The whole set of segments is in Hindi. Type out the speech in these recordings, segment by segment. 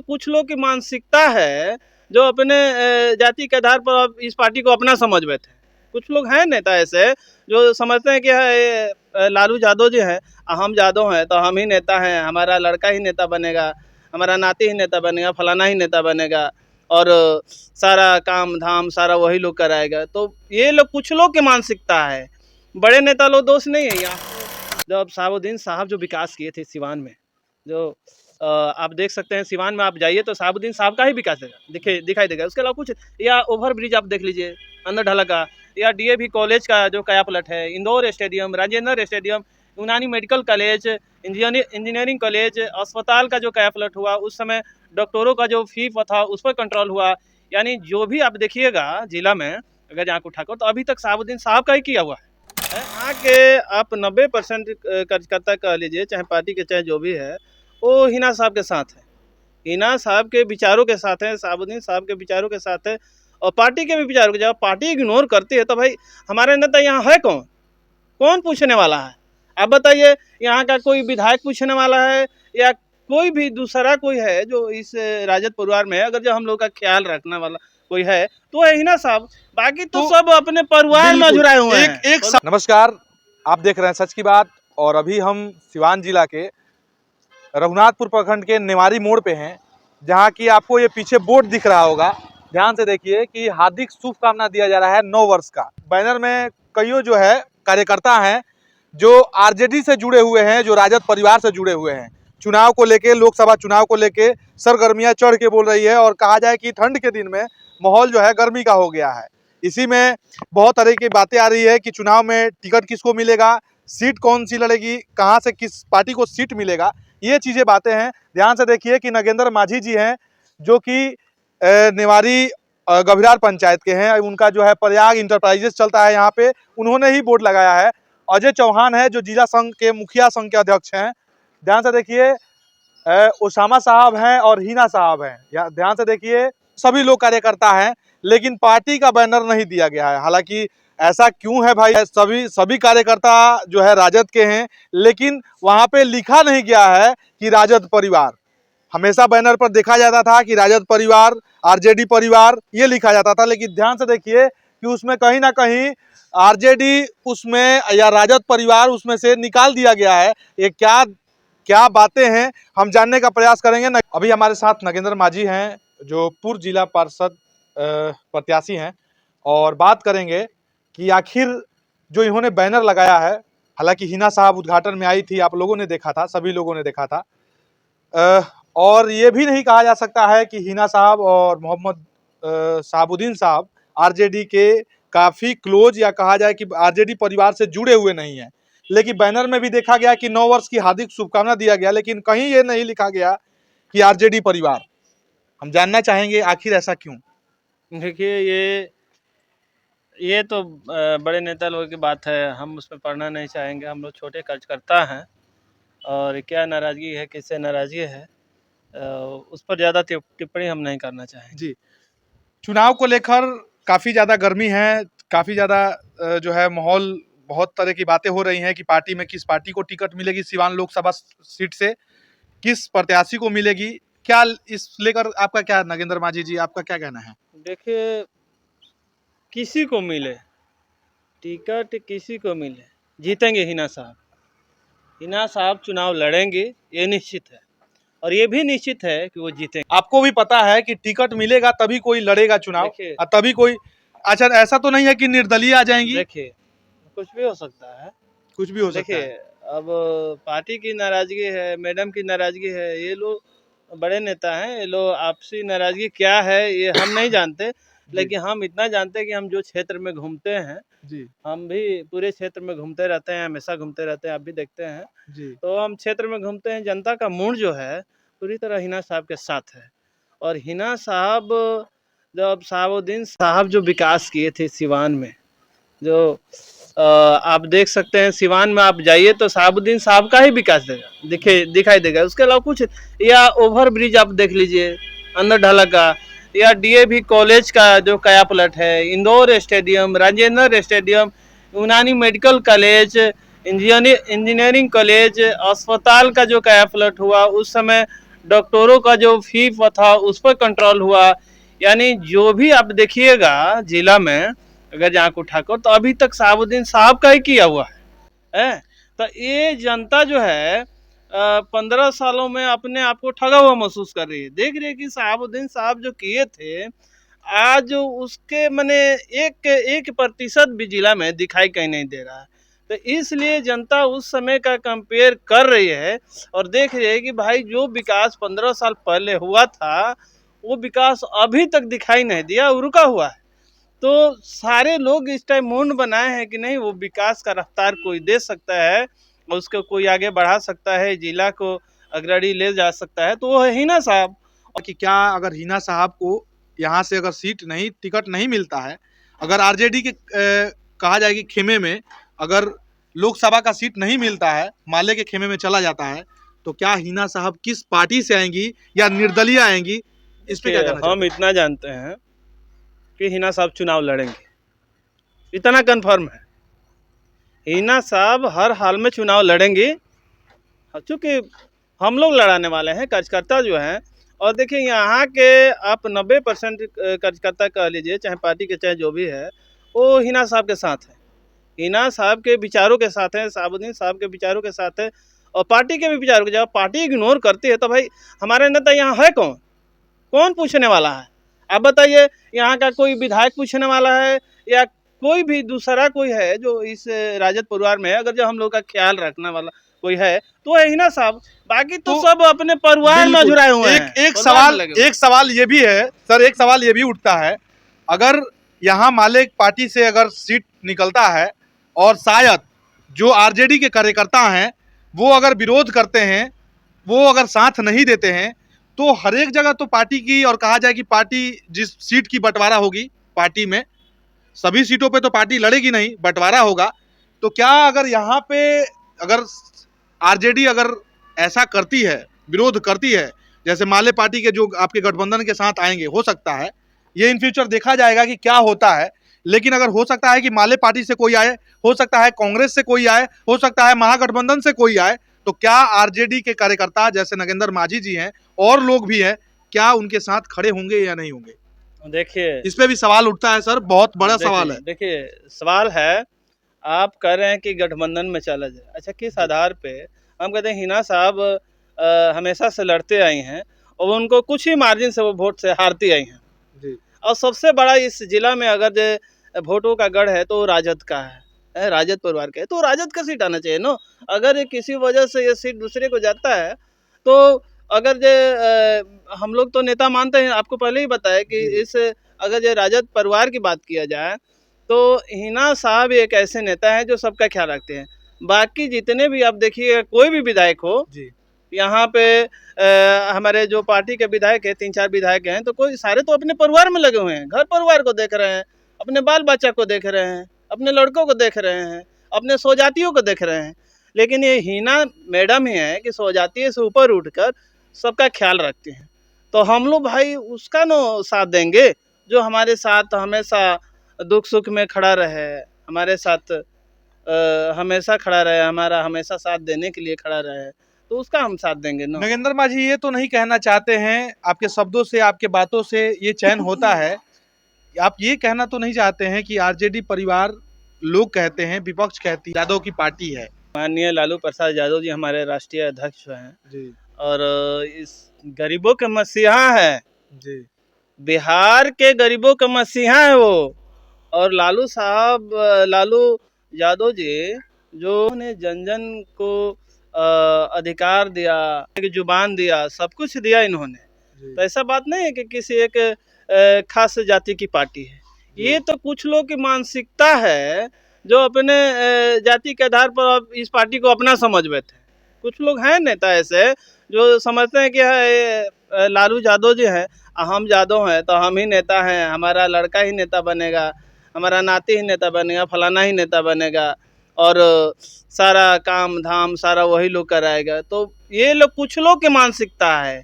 कुछ लोग की मानसिकता है जो अपने जाति के आधार पर अब इस पार्टी को अपना समझ बैठे। कुछ लोग हैं नेता ऐसे जो समझते हैं कि लालू यादव जी हैं, हम यादव हैं तो हम ही नेता हैं, हमारा लड़का ही नेता बनेगा, हमारा नाती ही नेता बनेगा, फलाना ही नेता बनेगा और सारा काम धाम सारा वही लोग कराएगा। तो ये लोग कुछ लोग की मानसिकता है, बड़े नेता लोग दोष नहीं है यहाँ। जब साहबुद्दीन साहब जो विकास किए थे सिवान में, जो आप देख सकते हैं सिवान में आप जाइए तो साहबुद्दीन साहब का ही विकास दिखाई देगा। उसके अलावा कुछ या ओवर ब्रिज आप देख लीजिए अंदर ढला का, या डीएवी कॉलेज का जो कायापलट है, इंदौर स्टेडियम, राजेंद्र स्टेडियम, यूनानी मेडिकल कॉलेज, इंजीनियरिंग कॉलेज, अस्पताल का जो कायापलट हुआ, उस समय डॉक्टरों का जो फी था उस पर कंट्रोल हुआ। यानी जो भी आप देखिएगा जिला में अगर आँख उठाकर तो अभी तक साहबुद्दीन साहब का ही किया हुआ है। आके आप 90% कार्यकर्ता कह लीजिए, चाहे पार्टी के चाहे जो भी है, वो हिना साहब के साथ है, हिना साहब के विचारों के साथ है, साहबुद्दीन साहब के विचारों के साथ है और पार्टी के भी विचारों के। जब पार्टी इग्नोर करती है तो भाई हमारे नेता यहाँ है कौन? कौन पूछने वाला है? आप बताइए, यहाँ का कोई विधायक पूछने वाला है या कोई भी दूसरा कोई है जो इस राजद परिवार में है? अगर जो हम लोग का ख्याल रखने वाला कोई है तो है हिना साहब, बाकी तो सब अपने परिवार में जुड़ाए हुए हैं। नमस्कार, आप देख रहे हैं सच की बात और अभी हम सिवान जिला के रघुनाथपुर प्रखंड के नेवारी मोड़ पे हैं, जहां की आपको ये पीछे बोर्ड दिख रहा होगा। ध्यान से देखिए कि हार्दिक शुभकामना दिया जा रहा है 9 वर्ष का। बैनर में कईयों जो है कार्यकर्ता हैं जो आरजेडी से जुड़े हुए हैं, जो राजद परिवार से जुड़े हुए हैं। चुनाव को लेके, लोकसभा चुनाव को लेके सरगर्मियां चढ़ के बोल रही है और कहा जाए कि ठंड के दिन में माहौल जो है गर्मी का हो गया है। इसी में बहुत तरह की बातें आ रही है कि चुनाव में टिकट किसको मिलेगा, सीट कौन सी लड़ेगी, कहां से किस पार्टी को सीट मिलेगा, ये चीज़ें बातें हैं। ध्यान से देखिए कि नगेंद्र माझी जी हैं जो कि नेवारी गभिरार पंचायत के हैं। उनका जो है प्रयाग इंटरप्राइजेस चलता है यहाँ पे, उन्होंने ही बोर्ड लगाया है। अजय चौहान है जो जिला संघ के मुखिया संघ के अध्यक्ष हैं। ध्यान से देखिए ओसामा साहब हैं और हिना साहब हैं। ध्यान से देखिए सभी लोग कार्यकर्ता हैं, लेकिन पार्टी का बैनर नहीं दिया गया है। हालांकि ऐसा क्यों है भाई, सभी कार्यकर्ता जो है राजद के हैं, लेकिन वहां पे लिखा नहीं गया है कि राजद परिवार। हमेशा बैनर पर देखा जाता था कि राजद परिवार, आरजेडी परिवार, ये लिखा जाता था, लेकिन ध्यान से देखिए कि उसमें कहीं ना कहीं आरजेडी उसमें या राजद परिवार उसमें से निकाल दिया गया है। ये क्या क्या बातें हैं, हम जानने का प्रयास करेंगे। अभी हमारे साथ नगेंद्र माझी हैं जो पूर्व जिला पार्षद प्रत्याशी हैं, और बात करेंगे कि आखिर जो इन्होंने बैनर लगाया है, हालांकि हिना साहब उद्घाटन में आई थी, आप लोगों ने देखा था, सभी लोगों ने देखा था, और ये भी नहीं कहा जा सकता है कि हिना साहब और मोहम्मद साहबुद्दीन साहब आरजेडी के काफ़ी क्लोज या कहा जाए कि आरजेडी परिवार से जुड़े हुए नहीं हैं। लेकिन बैनर में भी देखा गया कि 9 वर्ष की हार्दिक शुभकामना दिया गया, लेकिन कहीं ये नहीं लिखा गया कि आरजेडी परिवार। हम जानना चाहेंगे आखिर ऐसा क्यों? देखिए ये तो बड़े नेता लोगों की बात है, हम उसमें पढ़ना नहीं चाहेंगे। हम लोग छोटे कार्यकर्ता हैं और क्या नाराज़गी है, किससे नाराज़गी है, उस पर ज़्यादा टिप्पणी हम नहीं करना चाहेंगे। जी, चुनाव को लेकर काफ़ी ज़्यादा गर्मी है, काफ़ी ज़्यादा जो है माहौल, बहुत तरह की बातें हो रही हैं कि पार्टी में किस पार्टी को टिकट मिलेगी, सिवान लोकसभा सीट से किस प्रत्याशी को मिलेगी। क्या इस लेकर आपका क्या, नगेंद्र माझी जी, आपका क्या कहना है? देखिए, किसी को मिले टिकट, किसी को मिले, जीतेंगे हिना साहब। हिना साहब चुनाव लड़ेंगे, ये निश्चित है, और ये भी निश्चित है कि वो जीतेंगे। आपको भी पता है कि टिकट मिलेगा तभी कोई लड़ेगा चुनाव, तभी कोई। अच्छा, ऐसा तो नहीं है कि निर्दलीय आ जाएंगी? देखिए, कुछ भी हो सकता है, कुछ भी हो सकता है। देखिए, अब पार्टी की नाराजगी है, मैडम की नाराजगी है, ये लोग बड़े नेता हैं, ये लोग आपसी नाराजगी क्या है ये हम नहीं जानते, लेकिन हम इतना जानते हैं कि हम जो क्षेत्र में घूमते हैं जी, हम भी पूरे क्षेत्र में घूमते रहते हैं, हमेशा घूमते रहते हैं, आप भी देखते हैं जी। तो हम क्षेत्र में घूमते हैं, जनता का मूड जो है पूरी तरह हिना साहब के साथ है। और हिना साहब, जब साहबुद्दीन साहब जो विकास किए थे सिवान में, जो आप देख सकते हैं सिवान में आप जाइए तो साहबुद्दीन साहब का ही विकास दिखाई देगा। उसके अलावा कुछ या ओवर ब्रिज आप देख लीजिए अंदर ढला का, या डीएवी कॉलेज का जो कायापलट है, इंदौर स्टेडियम, राजेंद्र स्टेडियम, यूनानी मेडिकल कॉलेज, इंजीनियरिंग कॉलेज, अस्पताल का जो कायापलट हुआ, उस समय डॉक्टरों का जो फी था उस पर कंट्रोल हुआ। यानी जो भी आप देखिएगा जिला में अगर जहाँ को उठाकर तो अभी तक शहाबुद्दीन साहब का ही किया हुआ है। तो ये जनता जो है 15 सालों में अपने आप को ठगा हुआ महसूस कर रही है। देख रही है कि शहाबुद्दीन साहब जो किए थे आज उसके मने 1% भी जिला में दिखाई कहीं नहीं दे रहा है। तो इसलिए जनता उस समय का कंपेयर कर रही है और देख रही है कि भाई जो विकास 15 साल पहले हुआ था वो विकास अभी तक दिखाई नहीं दिया, रुका हुआ है। तो सारे लोग इस टाइम मूड बनाए हैं कि नहीं वो विकास का रफ्तार कोई दे सकता है और उसको कोई आगे बढ़ा सकता है, जिला को अग्रणी ले जा सकता है, तो वो है हिना साहब। कि क्या अगर हिना साहब को यहाँ से अगर टिकट नहीं मिलता है, अगर आरजेडी के कहा जाए कि खेमे में अगर लोकसभा का सीट नहीं मिलता है, माले के खेमे में चला जाता है, तो क्या हिना साहब किस पार्टी से आएंगी या निर्दलीय आएंगी, इस पे क्या कहना हम इतना जानते हैं कि हिना साहब चुनाव लड़ेंगे, इतना कंफर्म है। हिना साहब हर हाल में चुनाव लड़ेंगे, चूँकि हम लोग लड़ाने वाले हैं, कार्यकर्ता जो हैं। और देखिए यहाँ के आप 90% कार्यकर्ता कह लीजिए, चाहे पार्टी के चाहे जो भी है, वो हिना साहब के साथ है, हिना साहब के विचारों के साथ है, शहाबुद्दीन साहब के विचारों के साथ है और पार्टी के भी विचारों के। जब पार्टी इग्नोर करती है तो भाई हमारे नेता यहाँ है कौन, कौन पूछने वाला है? आप बताइए, यहाँ का कोई विधायक पूछने वाला है या कोई भी दूसरा कोई है जो इस राजद परिवार में है? अगर जो हम लोग का ख्याल रखने वाला कोई है तो है हिना साहब, बाकी तो सब अपने परिवार में जुड़ाए हुए हैं। एक सवाल ये भी है सर, एक सवाल ये भी उठता है, अगर यहाँ माले पार्टी से अगर सीट निकलता है और शायद जो आरजेडी के कार्यकर्ता हैं वो अगर विरोध करते हैं, वो अगर साथ नहीं देते हैं, तो हर एक जगह तो पार्टी की, और कहा जाए कि पार्टी जिस सीट की बंटवारा होगी पार्टी में, सभी सीटों पे तो पार्टी लड़ेगी नहीं, बंटवारा होगा। तो क्या अगर यहाँ पे अगर आरजेडी अगर ऐसा करती है, विरोध करती है, जैसे माले पार्टी के जो आपके गठबंधन के साथ आएंगे, हो सकता है ये इन फ्यूचर देखा जाएगा कि क्या होता है, लेकिन अगर हो सकता है कि माले पार्टी से कोई आए, हो सकता है कांग्रेस से कोई आए, हो सकता है महागठबंधन से कोई आए, तो क्या आरजेडी के कार्यकर्ता जैसे नगेंद्र माझी जी हैं और लोग भी हैं, क्या उनके साथ खड़े होंगे या नहीं होंगे? देखिए इस पे भी सवाल उठता है सर, बहुत बड़ा सवाल है। देखिए सवाल है, आप कह रहे हैं कि गठबंधन में चला जाए, अच्छा किस आधार पे? हम कहते हैं हिना साहब हमेशा से लड़ते आई हैं और उनको कुछ ही मार्जिन से वो वोट से हारती आई हैं जी। और सबसे बड़ा इस जिला में अगर जो वोटों का गढ़ है तो राजद का है, राजद परिवार का है, तो राजद का सीट आना चाहिए ना। अगर किसी वजह से ये सीट दूसरे को जाता है तो अगर जो हम लोग तो नेता मानते हैं, आपको पहले ही बताया कि इस अगर जो राजद परिवार की बात किया जाए तो हिना साहब एक ऐसे नेता हैं जो सबका ख्याल रखते हैं। बाकी जितने भी आप देखिए कोई भी विधायक हो जी। यहाँ पे हमारे जो पार्टी के विधायक है, 3-4 विधायक हैं, तो कोई सारे तो अपने परिवार में लगे हुए हैं, घर परिवार को देख रहे हैं, अपने बाल बच्चा को देख रहे हैं, अपने लड़कों को देख रहे हैं, अपने स्वजातियों को देख रहे हैं। लेकिन ये हिना मैडम ही है कि स्वजातीय से ऊपर उठकर सबका ख्याल रखते हैं। तो हम लोग भाई उसका नो साथ देंगे जो हमारे साथ हमेशा दुख सुख में खड़ा रहे, हमारे साथ हमेशा खड़ा रहे, हमारा हमेशा साथ देने के लिए खड़ा रहे, तो उसका हम साथ देंगे ना। नगेंद्र माझी ये तो नहीं कहना चाहते हैं, आपके शब्दों से, आपके बातों से ये चयन होता है, आप ये कहना तो नहीं चाहते हैं कि आरजेडी परिवार, लोग कहते हैं, विपक्ष कहती है यादव की पार्टी है? माननीय लालू प्रसाद यादव जी हमारे राष्ट्रीय अध्यक्ष हैं जी। और इस गरीबों के मसीहा है जी। बिहार के गरीबों के मसीहा है वो। और लालू साहब, लालू यादव जी जो ने जन जन को अधिकार दिया, एक जुबान दिया, सब कुछ दिया इन्होंने। तो ऐसा बात नहीं है कि किसी एक खास जाति की पार्टी है, ये तो कुछ लोग की मानसिकता है जो अपने जाति के आधार पर इस पार्टी को अपना समझ बैठे। कुछ लोग हैं नेता ऐसे जो समझते हैं कि लालू यादव जी हैं, हम यादव हैं तो हम ही नेता हैं, हमारा लड़का ही नेता बनेगा, हमारा नाती ही नेता बनेगा, फलाना ही नेता बनेगा और सारा काम धाम सारा वही लोग कराएगा। तो ये लोग कुछ लोग की मानसिकता है,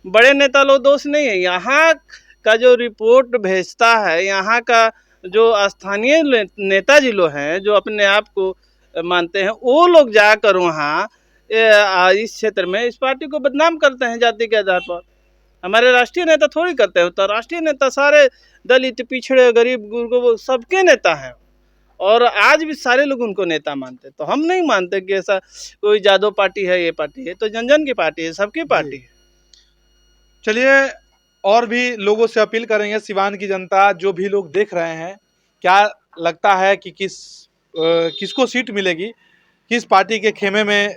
बड़े नेता लोग दोष नहीं है। यहाँ का जो रिपोर्ट भेजता है, यहाँ का जो स्थानीय नेता जी लोग हैं जो अपने आप को मानते हैं, वो लोग जाकर वहाँ इस क्षेत्र में इस पार्टी को बदनाम करते हैं जाति के आधार पर। हमारे राष्ट्रीय नेता थोड़ी करते हैं, तो राष्ट्रीय नेता सारे दलित, पिछड़े, गरीब, गुरबा सबके नेता हैं और आज भी सारे लोग उनको नेता मानते हैं। तो हम नहीं मानते कि ऐसा कोई यादव पार्टी है, ये पार्टी है, तो जन जन की पार्टी है, सबकी पार्टी है। चलिए और भी लोगों से अपील करेंगे, सिवान की जनता जो भी लोग देख रहे हैं, क्या लगता है कि किसको सीट मिलेगी, किस पार्टी के खेमे में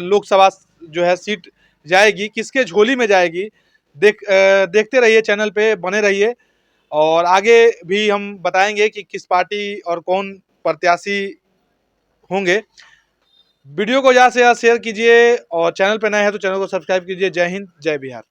लोकसभा जो है सीट जाएगी, किसके झोली में जाएगी। देखते रहिए, चैनल पे बने रहिए और आगे भी हम बताएंगे कि किस पार्टी और कौन प्रत्याशी होंगे। वीडियो को ज़्यादा से ज़्यादा शेयर कीजिए और चैनल पे नए हैं तो चैनल को सब्सक्राइब कीजिए। जय हिंद, जय बिहार।